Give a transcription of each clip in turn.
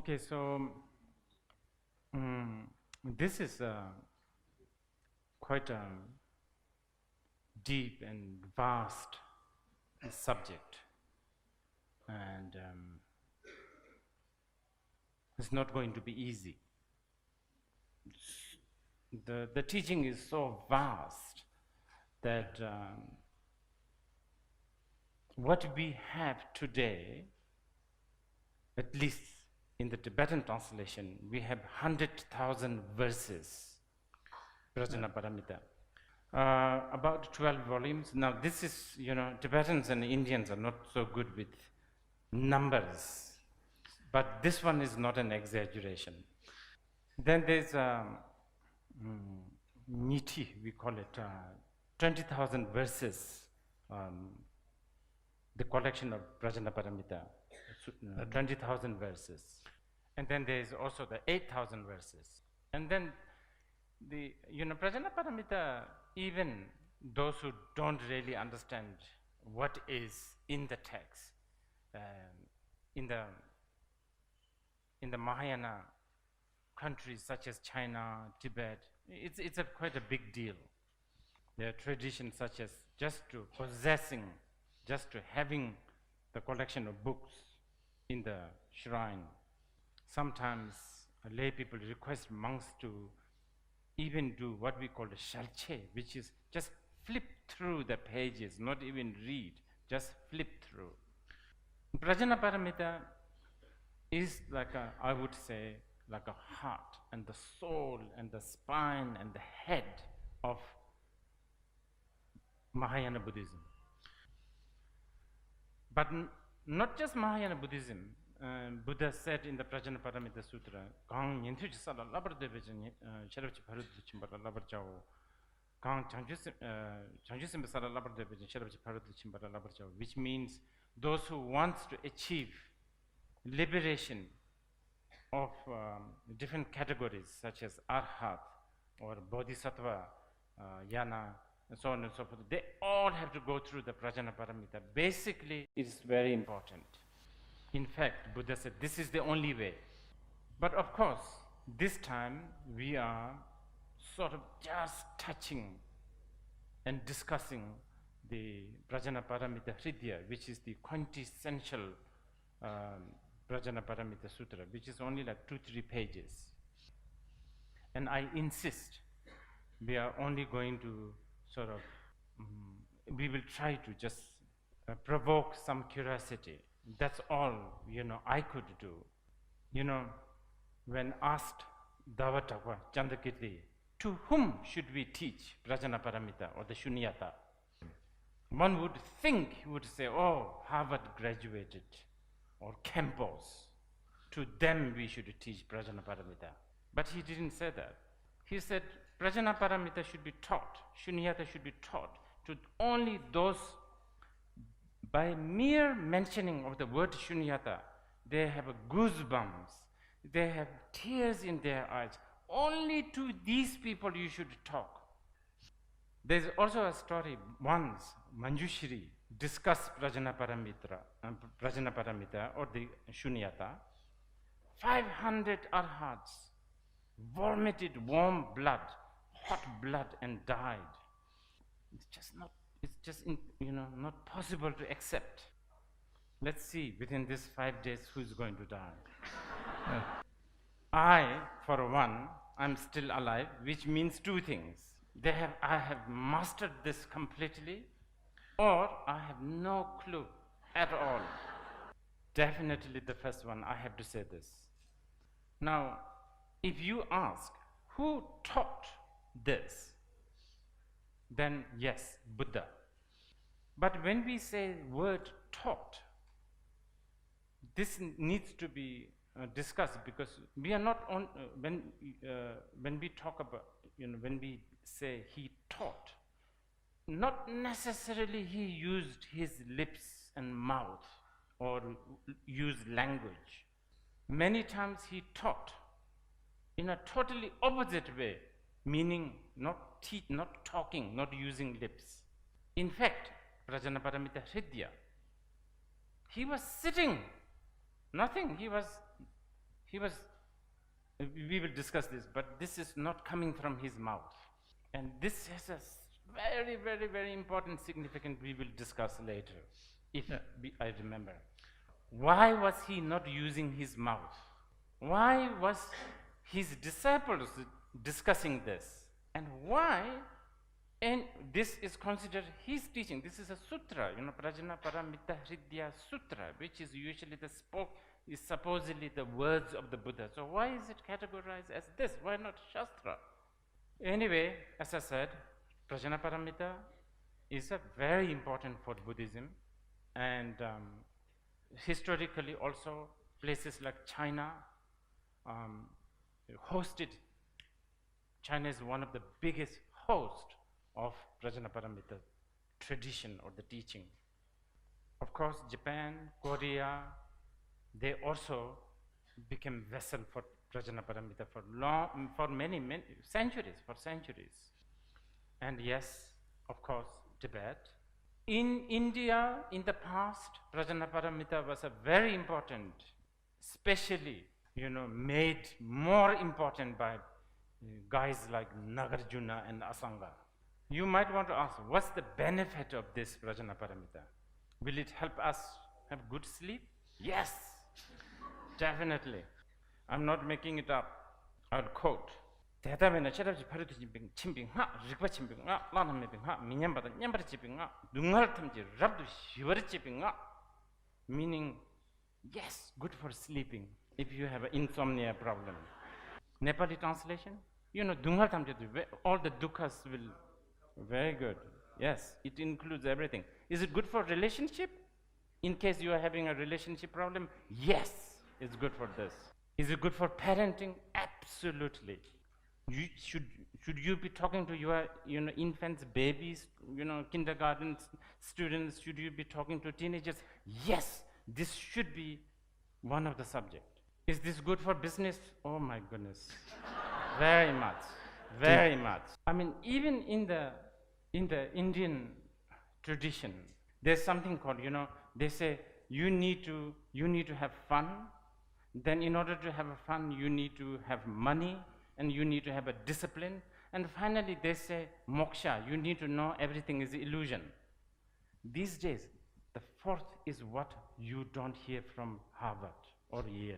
Okay, so this is quite a deep and vast subject, and it's not going to be easy. The teaching is so vast that what we have today, at least in the Tibetan translation, we have 100,000 verses, Prajnaparamita. About 12 volumes. Now this is, Tibetans and Indians are not so good with numbers, but this one is not an exaggeration. Then there's Niti, we call it, 20,000 verses, the collection of Prajnaparamita, 20,000 verses. And then there's also the 8,000 verses. And then the, Prajnaparamita, even those who don't really understand what is in the text, in the Mahayana countries such as China, Tibet, it's quite a big deal. There are traditions such as just to having the collection of books in the shrine. Sometimes lay people request monks to even do what we call the shalche, which is just flip through the pages, not even read, just flip through. Prajnaparamita is like I would say, like a heart and the soul and the spine and the head of Mahayana Buddhism. But not just Mahayana Buddhism. Buddha said in the Prajnaparamita Sutra, "Gang nyenthu chisala labar debejen sherabchi bharut chimbara labar chao, gang changjusim besala labar debejen sherabchi bharut chimbara labar chao," which means those who want to achieve liberation of different categories such as arhat or bodhisattva, yana, and so on and so forth, they all have to go through the Prajnaparamita. Basically, it's very important. In fact, Buddha said this is the only way. But of course, this time we are sort of just touching and discussing the Prajnaparamita Hridaya, which is the quintessential Prajnaparamita Sutra, which is only like 2-3 pages. And I insist, we are only going to sort of, we will try to just provoke some curiosity. That's all, I could do. When asked Davatagwa Chandakirti, to whom should we teach Prajnaparamita or the Shunyata? One would think, he would say, oh, Harvard graduated, or Campos. To them we should teach Prajnaparamita. But he didn't say that. He said Prajnaparamita should be taught, Shunyata should be taught to only those. By mere mentioning of the word Shunyata, they have goosebumps, they have tears in their eyes. Only to these people you should talk. There's also a story, once Manjushri discussed Prajnaparamita or the Shunyata. 500 arhats vomited warm blood, hot blood, and died. It's just not not possible to accept. Let's see within these 5 days who's going to die. Yeah. I, for one, I'm still alive, which means two things. I have mastered this completely, or I have no clue at all. Definitely the first one, I have to say this. Now, if you ask, who taught this? Then yes, Buddha. But when we say word taught, this needs to be discussed, because we are not on, when we talk about, when we say he taught, not necessarily he used his lips and mouth or used language. Many times he taught in a totally opposite way, meaning not talking, not using lips. In fact, Prajnaparamita Hridaya, he was sitting, nothing, he was he was, we will discuss this, but this is not coming from his mouth. And this has a very, very, very important, significant, we will discuss later, if I remember. Why was he not using his mouth? Why was his disciples discussing this? And why? And this is considered his teaching. This is a sutra, Prajnaparamita Sutra, which is usually is supposedly the words of the Buddha. So why is it categorized as this? Why not Shastra? Anyway, as I said, Prajnaparamita is a very important for Buddhism, and historically also places like China hosted. China is one of the biggest hosts of Prajnaparamita tradition or the teaching. Of course, Japan, Korea, they also became vessel for Prajnaparamita for many centuries. And yes, of course, Tibet. In India, in the past, Prajnaparamita was a very important, especially, made more important by guys like Nagarjuna and Asanga. You might want to ask, what's the benefit of this Prajnaparamita? Will it help us have good sleep? Yes, definitely. I'm not making it up. I'll quote. 대답에는 체답지 파르도 침빙하 릭바 침빙하 라나메빙하 미냠바다 냠바르 집빙하 능할탐지 랍도 시버르 집빙하 meaning yes, good for sleeping if you have an insomnia problem. Nepali translation, dungaltamji, all the dukhas will, very good. Yes, it includes everything. Is it good for relationship? In case you are having a relationship problem, yes, it's good for this. Is it good for parenting? Absolutely. Should you be talking to your infants, babies, kindergarten students? Should you be talking to teenagers? Yes, this should be one of the subjects. Is this good for business? Oh my goodness, very much, very much. I mean, even in the Indian tradition, there's something called, they say you need to have fun. Then in order to have fun, you need to have money, and you need to have a discipline. And finally, they say moksha, you need to know everything is illusion. These days, the fourth is what you don't hear from Harvard or Yale.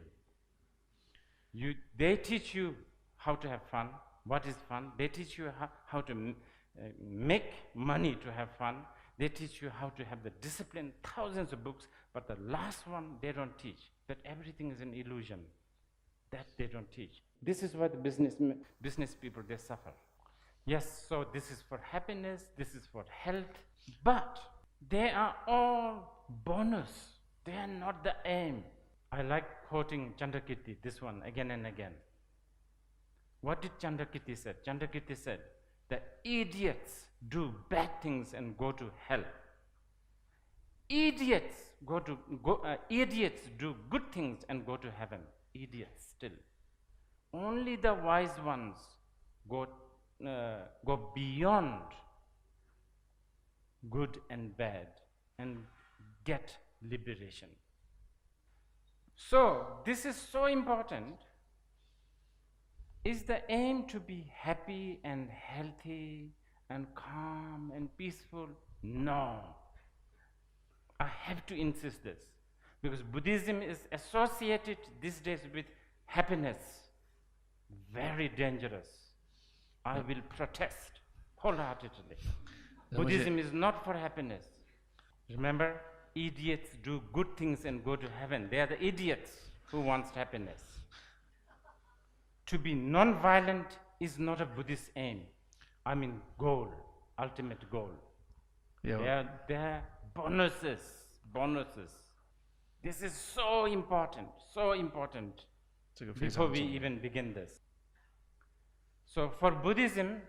They teach you how to have fun, what is fun. They teach you how to make money to have fun. They teach you how to have the discipline, thousands of books, but the last one they don't teach, that everything is an illusion. That they don't teach. This is why the business people, they suffer. Yes, so this is for happiness, this is for health, but they are all bonus. They are not the aim. I like quoting Chandrakirti, this one, again and again. What did Chandrakirti say? Chandrakirti said, the idiots do bad things and go to hell. Idiots do good things and go to heaven. Idiots still. Only the wise ones go beyond good and bad and get liberation. So this is so important. Is the aim to be happy and healthy and calm and peaceful? No. I have to insist this, because Buddhism is associated these days with happiness. Very dangerous. I will protest wholeheartedly. Buddhism is not for happiness. Remember, idiots do good things and go to heaven. They are the idiots who want happiness. To be non-violent is not a Buddhist aim. I mean goal, ultimate goal. Yeah. They are bonuses. This is so important before we even begin this. So for Buddhism,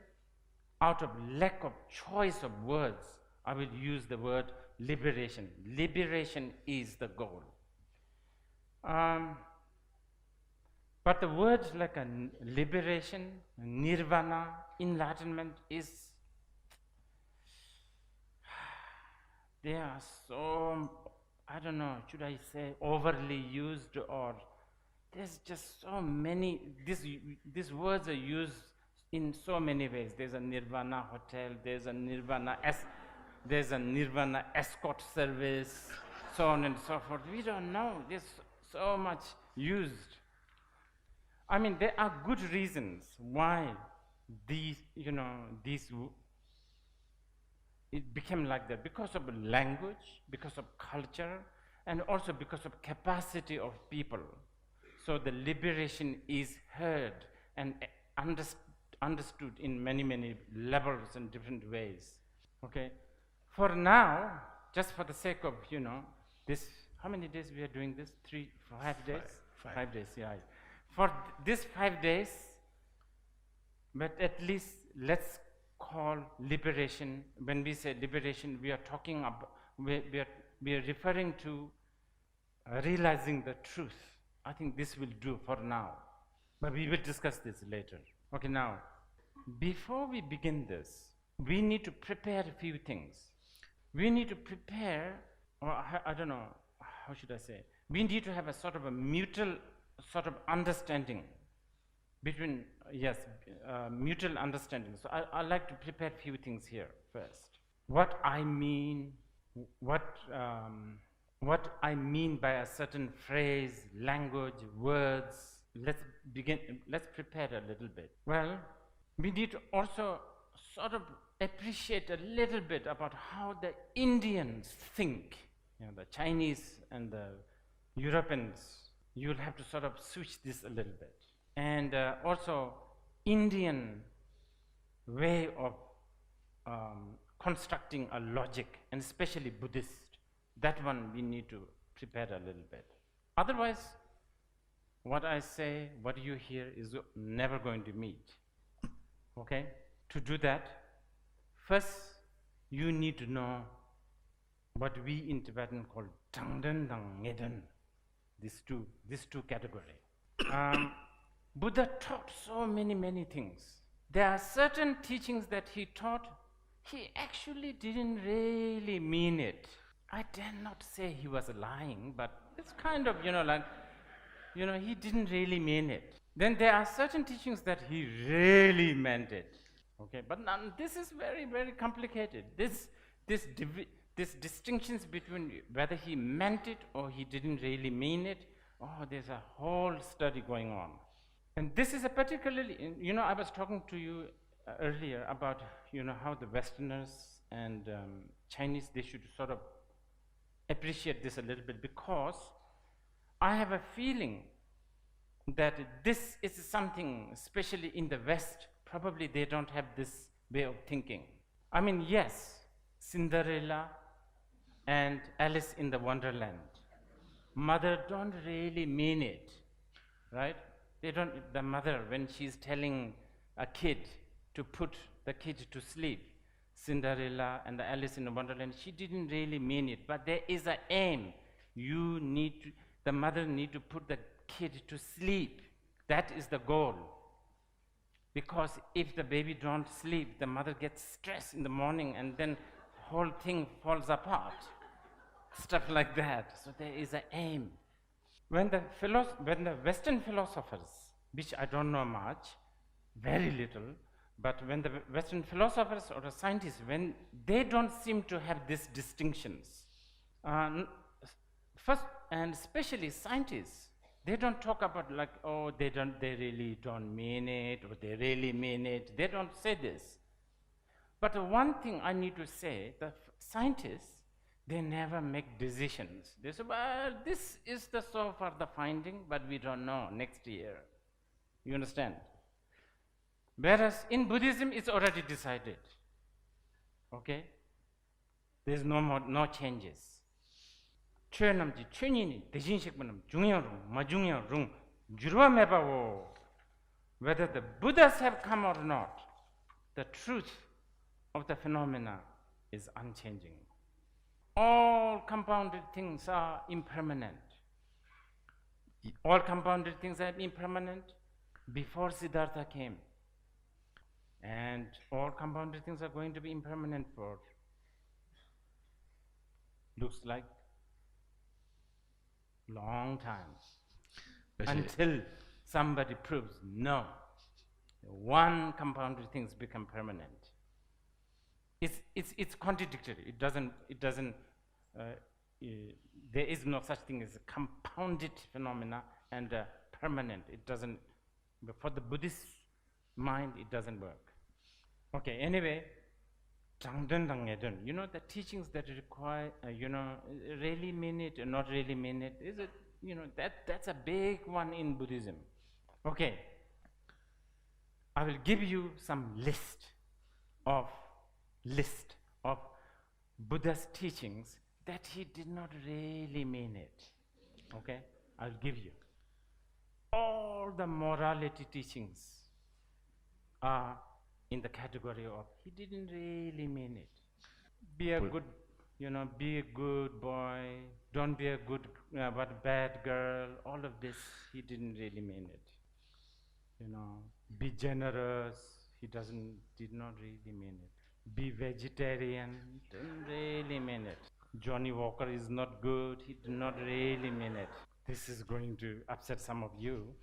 out of lack of choice of words, I will use the word liberation. Liberation is the goal. But the words like a liberation, nirvana, enlightenment they are so, I don't know, should I say overly used, or there's just so many, these words are used in so many ways. There's a Nirvana hotel, there's a Nirvana escort service, so on and so forth. We don't know. There's so much used. I mean, there are good reasons why these, it became like that, because of language, because of culture, and also because of capacity of people. So the liberation is heard and understood in many, many levels and different ways. Okay? For now, just for the sake of, this, how many days we are doing this? 5 days? 5 days, yeah. For these 5 days, but at least let's call liberation. When we say liberation, we are talking about, we are referring to realizing the truth. I think this will do for now, but we will discuss this later. Okay, now, before we begin this, we need to prepare a few things. We need to prepare, or I don't know, how should I say? We need to have a sort of a mutual sort of understanding between, mutual understanding. So I like to prepare a few things here first. What I mean by a certain phrase, language, words. Let's prepare a little bit. Well, we need to also sort of appreciate a little bit about how the Indians think. The Chinese and the Europeans, you'll have to sort of switch this a little bit. And also Indian way of constructing a logic, and especially Buddhist. That one we need to prepare a little bit. Otherwise, what I say, what you hear is never going to meet. Okay? To do that, first you need to know what we in Tibetan call Tangden Dang Ngeden. These two categories. Buddha taught so many things. There are certain teachings that he taught, he actually didn't really mean it. I dare not say he was lying, but it's kind of, he didn't really mean it. Then there are certain teachings that he really meant it. Okay, but this is very, very complicated. This distinctions between whether he meant it or he didn't really mean it, there's a whole study going on. And this is a particularly, I was talking to you earlier about, how the Westerners and Chinese, they should sort of appreciate this a little bit, because I have a feeling that this is something, especially in the West, probably they don't have this way of thinking. I mean, yes, Cinderella and Alice in the Wonderland, mother don't really mean it, right? The mother, when she's telling a kid to put the kid to sleep, Cinderella and the Alice in the Wonderland, she didn't really mean it, but there is an aim. The mother need to put the kid to sleep. That is the goal. Because if the baby don't sleep, the mother gets stressed in the morning and then the whole thing falls apart. Stuff like that. So there is an aim. When the Western philosophers, which I don't know much, very little, but when the Western philosophers or the scientists, when they don't seem to have these distinctions, first, and especially scientists, they don't talk about like, they really don't mean it, or they really mean it. They don't say this. But one thing I need to say, the scientists, they never make decisions. They say, well, this is so far the finding, but we don't know next year. You understand? Whereas in Buddhism, it's already decided. Okay? There's no changes. Whether the Buddhas have come or not, the truth of the phenomena is unchanging. All compounded things are impermanent. All compounded things are impermanent before Siddhartha came. And all compounded things are going to be impermanent for, looks like, long time. until somebody proves no. One compounded things become permanent. It's contradictory. It doesn't. There is no such thing as a compounded phenomena and permanent. It doesn't. But for the Buddhist mind, it doesn't work. Okay. Anyway, you know, the teachings that require, really mean it or not really mean it. Is it? You know, that's a big one in Buddhism. Okay. I will give you some list of Buddha's teachings that he did not really mean it. Okay? I'll give you. All the morality teachings are in the category of he didn't really mean it. Be a good, be a good boy. Don't be a good, but a bad girl. All of this, he didn't really mean it. Be generous. He did not really mean it. Be vegetarian. Didn't really mean it. Johnny Walker is not good. He did not really mean it. This is going to upset some of you.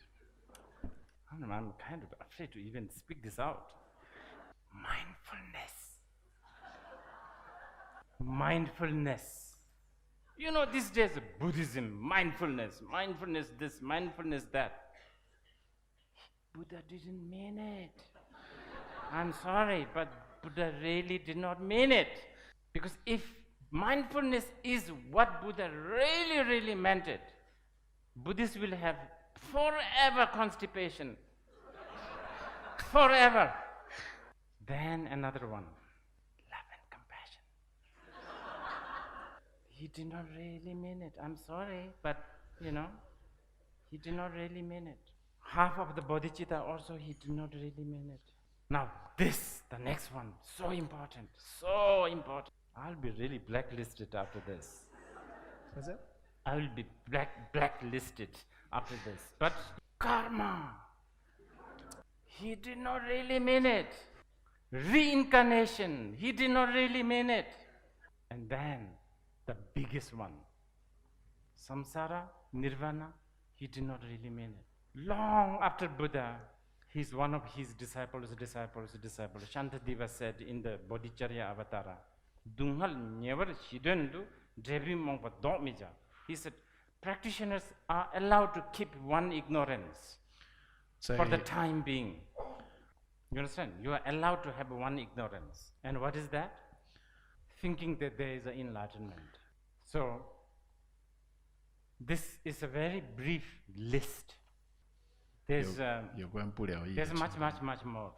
I'm kind of afraid to even speak this out. Mindfulness. You know, these days Buddhism, mindfulness this, mindfulness that. Buddha didn't mean it. I'm sorry, but Buddha really did not mean it. Because if mindfulness is what Buddha really, really meant it, Buddhists will have forever constipation. Forever. Then another one, love and compassion. He did not really mean it. I'm sorry, but he did not really mean it. Half of the bodhicitta also, he did not really mean it. Now the next one, so important. I'll be really blacklisted after this. What's that? I will be blacklisted after this. But karma, he did not really mean it. Reincarnation, he did not really mean it. And then the biggest one, samsara, nirvana, he did not really mean it. Long after Buddha, he's one of his disciples. Shantideva said in the Bodhicharya Avatara, Dunghal never shidendu drevi mongpa domija. He said, practitioners are allowed to keep one ignorance for the time being. You understand? You are allowed to have one ignorance. And what is that? Thinking that there is an enlightenment. So, this is a very brief list. There's much more.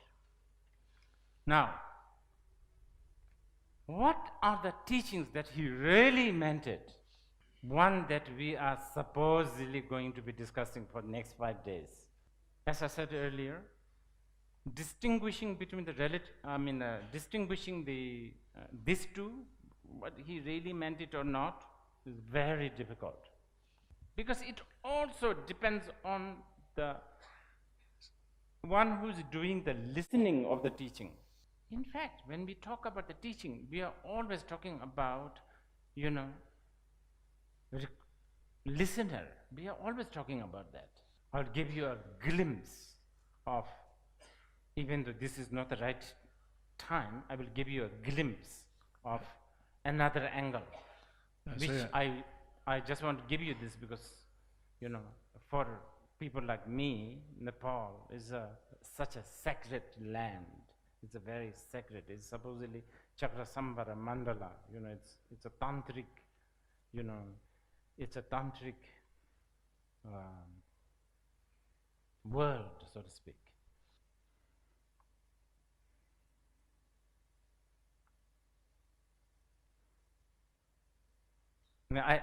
Now, what are the teachings that he really meant it? One that we are supposedly going to be discussing for the next 5 days. As I said earlier, distinguishing between these two, what he really meant it or not, is very difficult. Because it also depends on the one who's doing the listening of the teaching. In fact, when we talk about the teaching, we are always talking about, listener. We are always talking about that. I'll give you a glimpse of, even though this is not the right time, I will give you a glimpse of another angle. I just want to give you this because, for people like me, Nepal is such a sacred land. It's a very sacred. It's supposedly Chakrasambhara Mandala. It's a tantric. It's a tantric world, so to speak. Now,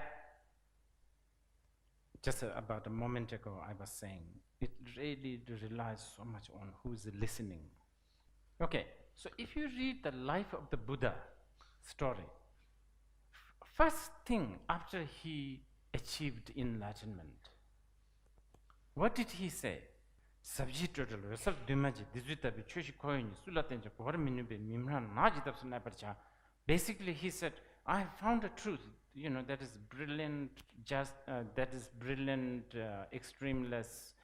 just about a moment ago, I was saying, it really relies so much on who's listening. Okay, so if you read the life of the Buddha story, first thing after he achieved enlightenment, what did he say? Basically, he said, I have found the truth. that is brilliant, extremeless,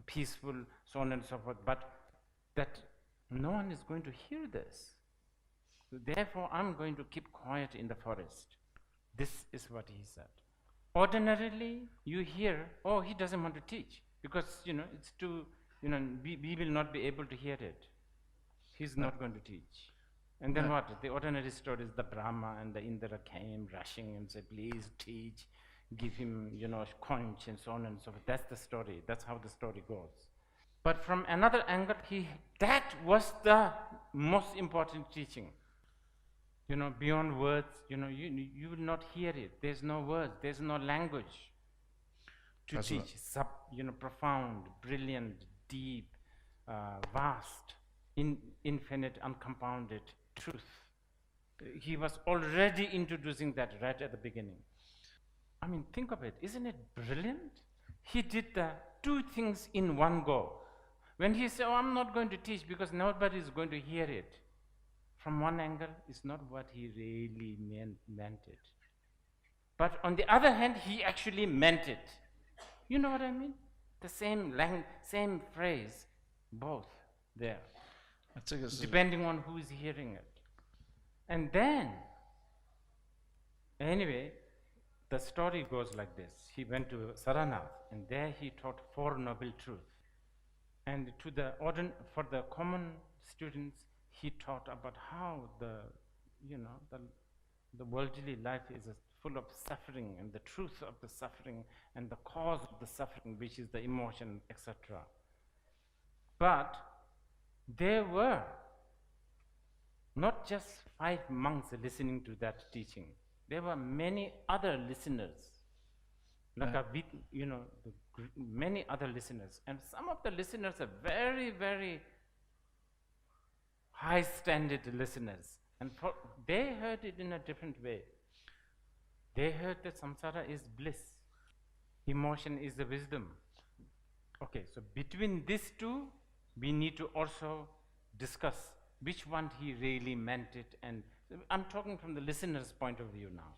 peaceful, so on and so forth, but that no one is going to hear this. Therefore, I'm going to keep quiet in the forest. This is what he said. Ordinarily, you hear, oh, he doesn't want to teach because, it's too, we will not be able to hear it. He's not going to teach. And then what? The ordinary story is the Brahma and the Indra came rushing and said, please teach, give him, conch and so on and so forth. That's the story. That's how the story goes. But from another angle, that was the most important teaching. Beyond words, you will not hear it. There's no words, there's no language to That's teach. Profound, brilliant, deep, vast, infinite, uncompounded truth. He was already introducing that right at the beginning. I mean, think of it. Isn't it brilliant? He did the two things in one go. When he said, oh, I'm not going to teach because nobody is going to hear it, from one angle, it's not what he really meant it. But on the other hand, he actually meant it. You know what I mean? The same phrase, both there, depending on who is hearing it. And then, anyway, the story goes like this. He went to Saranath, and there he taught Four Noble Truths. And for the common students, he taught about how the worldly life is full of suffering, and the truth of the suffering, and the cause of the suffering, which is the emotion, etc. But there were not just 5 monks listening to that teaching. There were many other listeners, many other listeners, and some of the listeners are very, very high standard listeners, and they heard it in a different way. They heard that samsara is bliss, emotion is the wisdom. Okay, so between these two, we need to also discuss which one he really meant it, and I'm talking from the listener's point of view now.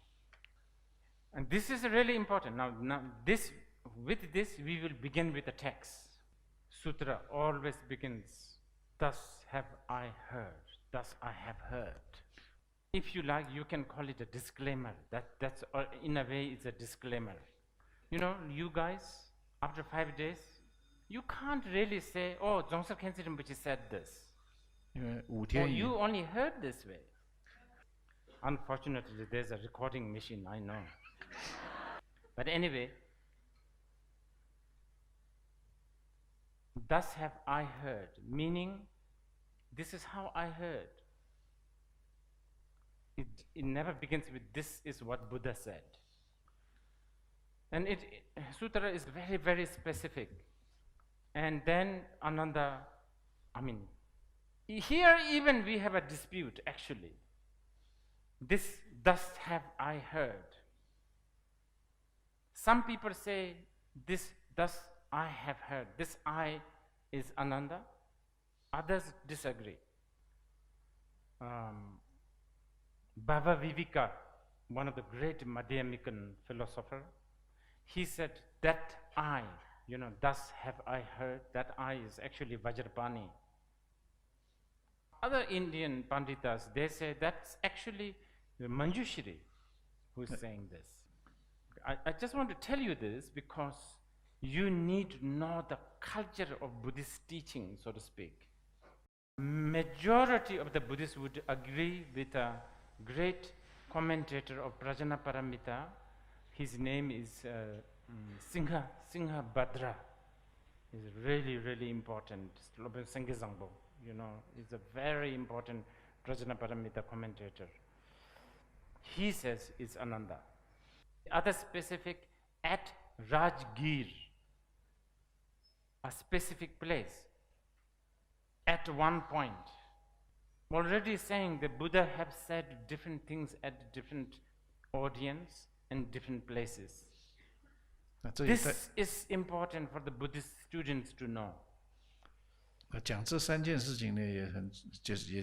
And this is really important. Now with this, we will begin with the text. Sutra always begins, thus have I heard, thus I have heard. If you like, you can call it a disclaimer. That's in a way, it's a disclaimer. You guys, after 5 days, you can't really say, oh, Dzongsar Khyentse Rinpoche said this. Or you only heard this way. Unfortunately, there's a recording machine, I know. But anyway, thus have I heard, meaning this is how I heard. It never begins with this is what Buddha said. And sutra is very, very specific. And then Ananda, here even we have a dispute actually. Thus have I heard. Some people say thus I have heard. This I is Ananda. Others disagree. Bhava Viveka, one of the great Madhyamikan philosopher, he said that I, thus have I heard, that I is actually Vajrapani. Other Indian Panditas, they say that's actually Manjushri who is saying this. I just want to tell you this because you need to know the culture of Buddhist teaching, so to speak. Majority of the Buddhists would agree with a great commentator of Prajnaparamita. His name is Singha Bhadra. He's really, really important. He's a very important Prajnaparamita commentator. He says it's Ananda. The other specific, at Rajgir, a specific place, at one point. Already saying the Buddha have said different things at different audience and different places. This is important for the Buddhist students to know. 讲这3件事情呢，也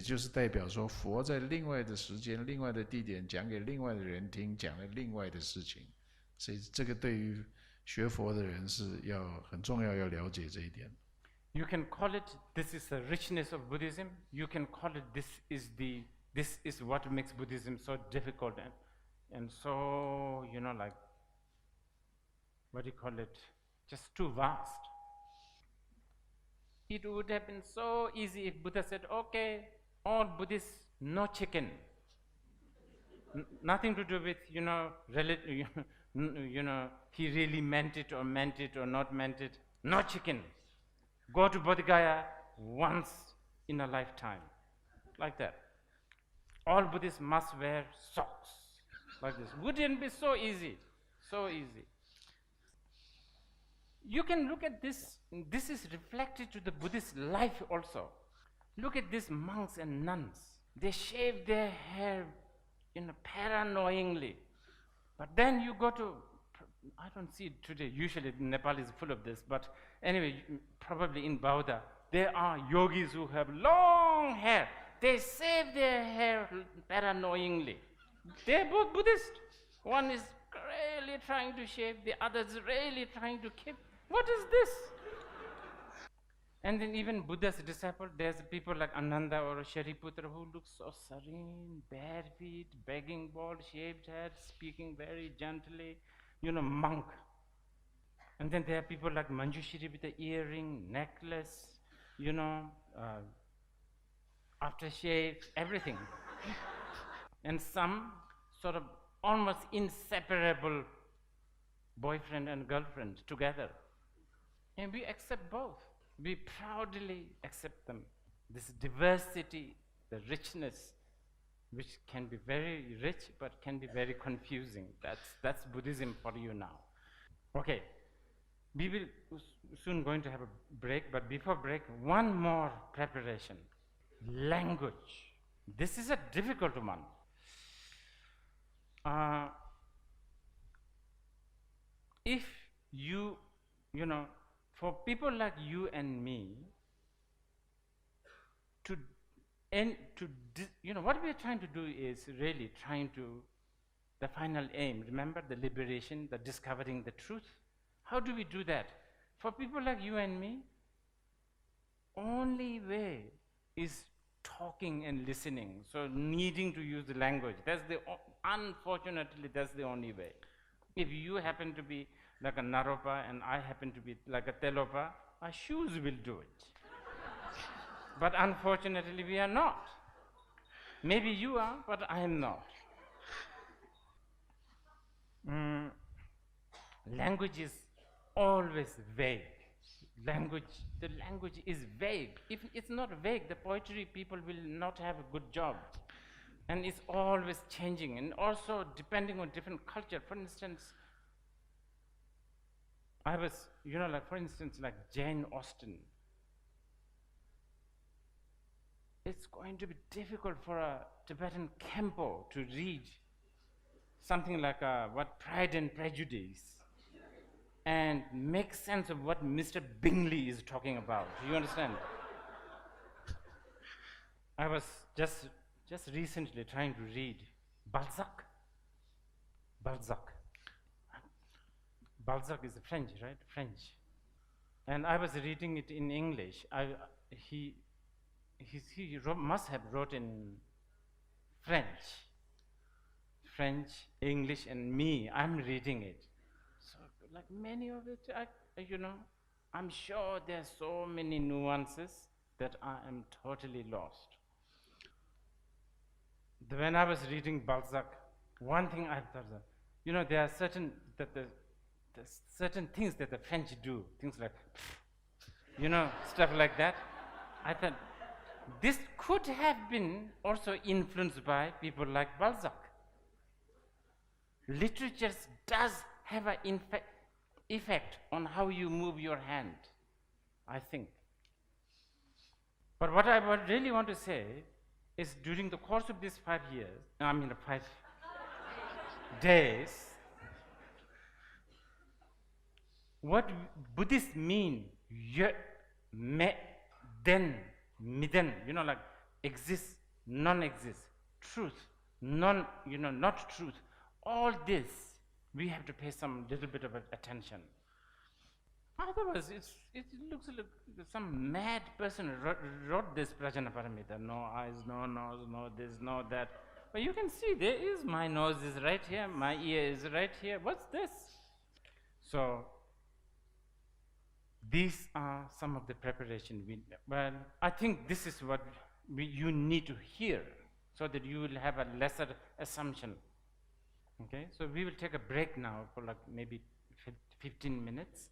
就是代表说，佛在另外的时间、另外的地点讲给另外的人听，讲了另外的事情，所以这个对于学佛的人是很重要，要了解这一点。You can call it, this is the richness of Buddhism. You can call it, this is what makes Buddhism so difficult and so, like, what do you call it, just too vast. It would have been so easy if Buddha said, okay, all Buddhists, no chicken. Nothing to do with, he really meant it or not meant it. No chicken. Go to Bodh Gaya once in a lifetime. Like that. All Buddhists must wear socks. Like this. Wouldn't be so easy. So easy. You can look at this. This is reflected to the Buddhist life also. Look at these monks and nuns. They shave their hair paranoidly. But then you go to, I don't see it today, usually Nepal is full of this, but anyway, probably in Bauda, there are yogis who have long hair. They shave their hair paranoidly. They're both Buddhist. One is really trying to shave, the other is really trying to keep. What is this? And then even Buddha's disciple, there's people like Ananda or Shariputra who look so serene, bare feet, begging bowl, shaved head, speaking very gently, monk. And then there are people like Manjushri with the earring, necklace, aftershave, everything. And some sort of almost inseparable boyfriend and girlfriend together. And we accept both. We proudly accept them. This diversity, the richness, which can be very rich but can be very confusing. That's Buddhism for you now. Okay, we will soon going to have a break, but before break, one more preparation. Language. This is a difficult one. If for people like you and me, what we are trying to do is really trying to, the final aim, remember the liberation, the discovering the truth. How do we do that? For people like you and me, only way is talking and listening, so needing to use the language. Unfortunately, that's the only way. If you happen to be like a Naropa and I happen to be like a Telopa, our shoes will do it. But unfortunately, we are not. Maybe you are, but I am not. Language is always vague. The language is vague. If it's not vague, the poetry people will not have a good job. And it's always changing, and also depending on different culture. For instance, I was, for instance, like Jane Austen. It's going to be difficult for a Tibetan Khenpo to read something like what Pride and Prejudice and make sense of what Mr. Bingley is talking about. Do you understand? I was just recently trying to read Balzac. Balzac is French, right? French. And I was reading it in English. He must have wrote in French, English, and me, I'm reading it. So like many of it, I'm sure there are so many nuances that I am totally lost. When I was reading Balzac, one thing I thought, there are certain things that the French do, things like, stuff like that. I thought, this could have been also influenced by people like Balzac. Literature does have an effect on how you move your hand, I think. But what I really want to say is during the course of these 5 days, what Buddhists mean, then, midden, like exist, non-exist, truth, not truth. All this, we have to pay some little bit of attention. Otherwise, it looks like some mad person wrote this Prajnaparamita. No eyes, no nose, no this, no that. But you can see there is my nose is right here, my ear is right here. What's this? So these are some of the preparation. Well, I think this is what you need to hear so that you will have a lesser assumption. Okay, so we will take a break now for like maybe 15 minutes.